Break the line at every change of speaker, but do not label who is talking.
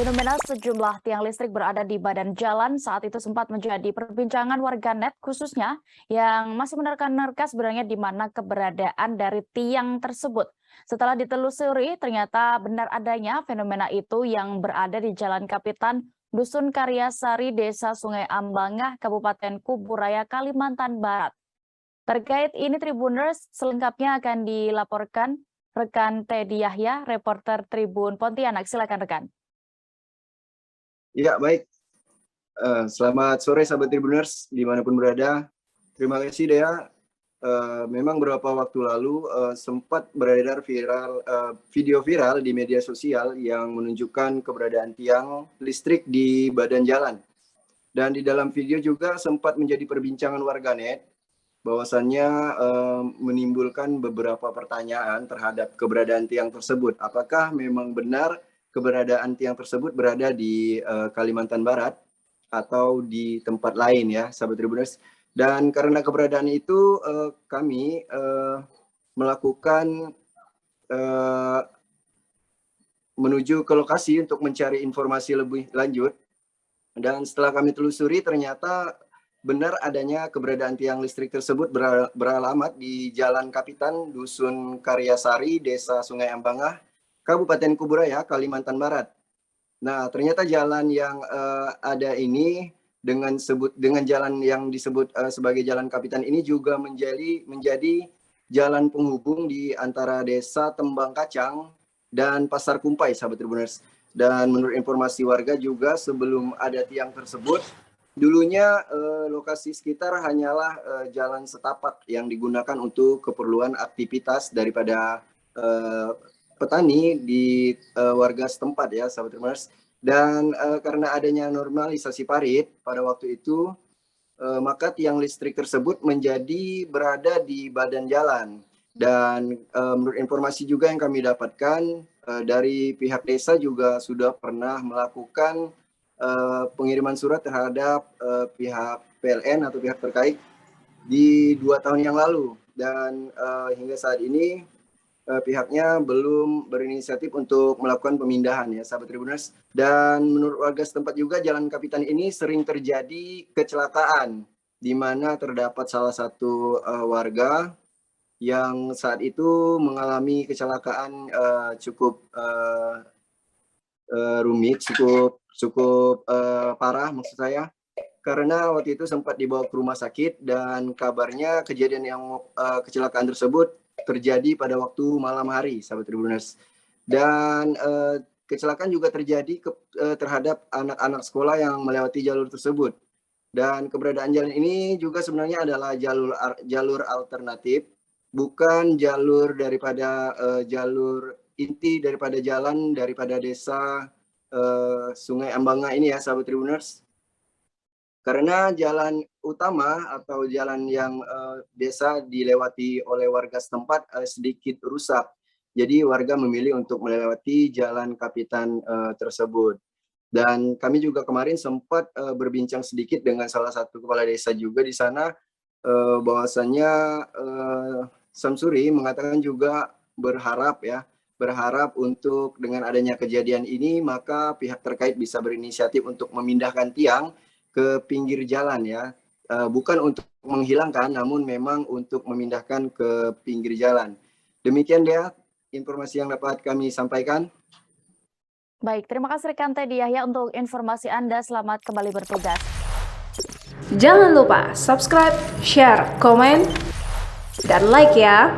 Fenomena sejumlah tiang listrik berada di badan jalan saat itu sempat menjadi perbincangan warganet khususnya yang masih menerka-nerka sebenarnya di mana keberadaan dari tiang tersebut. Setelah ditelusuri, ternyata benar adanya fenomena itu yang berada di Jalan Kapitan, Dusun Karyasari, Desa Sungai Ambangah, Kabupaten Kuburaya, Kalimantan Barat. Terkait ini Tribuners selengkapnya akan dilaporkan rekan Teddy Yahya, reporter Tribun Pontianak. Silakan rekan.
Ya, baik. Selamat sore sahabat Tribuners dimanapun berada. Terima kasih Dea. Memang beberapa waktu lalu sempat beredar video viral di media sosial yang menunjukkan keberadaan tiang listrik di badan jalan. Dan di dalam video juga sempat menjadi perbincangan warganet bahwasannya menimbulkan beberapa pertanyaan terhadap keberadaan tiang tersebut. Apakah memang benar keberadaan tiang tersebut berada di Kalimantan Barat atau di tempat lain ya, sahabat Tribuners. Dan karena keberadaan itu kami melakukan menuju ke lokasi untuk mencari informasi lebih lanjut. Dan setelah kami telusuri ternyata benar adanya keberadaan tiang listrik tersebut beralamat di Jalan Kapitan, Dusun Karyasari, Desa Sungai Ambangah, Kabupaten Kuburaya, Kalimantan Barat. Nah, ternyata jalan yang ada ini dengan jalan yang disebut sebagai Jalan Kapitan ini juga menjadi jalan penghubung di antara Desa Tembang Kacang dan Pasar Kumpai, sahabat Tribuners. Dan menurut informasi warga juga sebelum ada tiang tersebut, dulunya lokasi sekitar hanyalah jalan setapak yang digunakan untuk keperluan aktivitas daripada petani di warga setempat ya, sahabat Tribuners. Dan karena adanya normalisasi parit pada waktu itu, maka tiang listrik tersebut menjadi berada di badan jalan. Dan menurut informasi juga yang kami dapatkan dari pihak desa juga sudah pernah melakukan pengiriman surat terhadap pihak PLN atau pihak terkait di 2 tahun yang lalu. Dan hingga saat ini pihaknya belum berinisiatif untuk melakukan pemindahan ya, sahabat Tribuners. Dan menurut warga setempat juga Jalan Kapitan ini sering terjadi kecelakaan di mana terdapat salah satu warga yang saat itu mengalami kecelakaan cukup rumit, cukup parah maksud saya. Karena waktu itu sempat dibawa ke rumah sakit dan kabarnya kejadian yang kecelakaan tersebut terjadi pada waktu malam hari, sahabat Tribuners. Dan kecelakaan juga terjadi terhadap anak-anak sekolah yang melewati jalur tersebut. Dan keberadaan jalan ini juga sebenarnya adalah jalur alternatif, bukan jalur daripada jalur inti daripada jalan daripada desa Sungai Ambangah ini ya, sahabat Tribuners. Karena jalan utama atau jalan yang biasa dilewati oleh warga setempat sedikit rusak. Jadi warga memilih untuk melewati Jalan Kapitan tersebut. Dan kami juga kemarin sempat berbincang sedikit dengan salah satu kepala desa juga di sana, bahwasannya Samsuri mengatakan juga berharap untuk dengan adanya kejadian ini maka pihak terkait bisa berinisiatif untuk memindahkan tiang ke pinggir jalan ya, bukan untuk menghilangkan namun memang untuk memindahkan ke pinggir jalan. Demikian dia informasi yang dapat kami sampaikan.
Baik, terima kasih rekan Teddy Yahya untuk informasi Anda. Selamat kembali bertugas.
Jangan lupa subscribe, share, komen, dan like ya.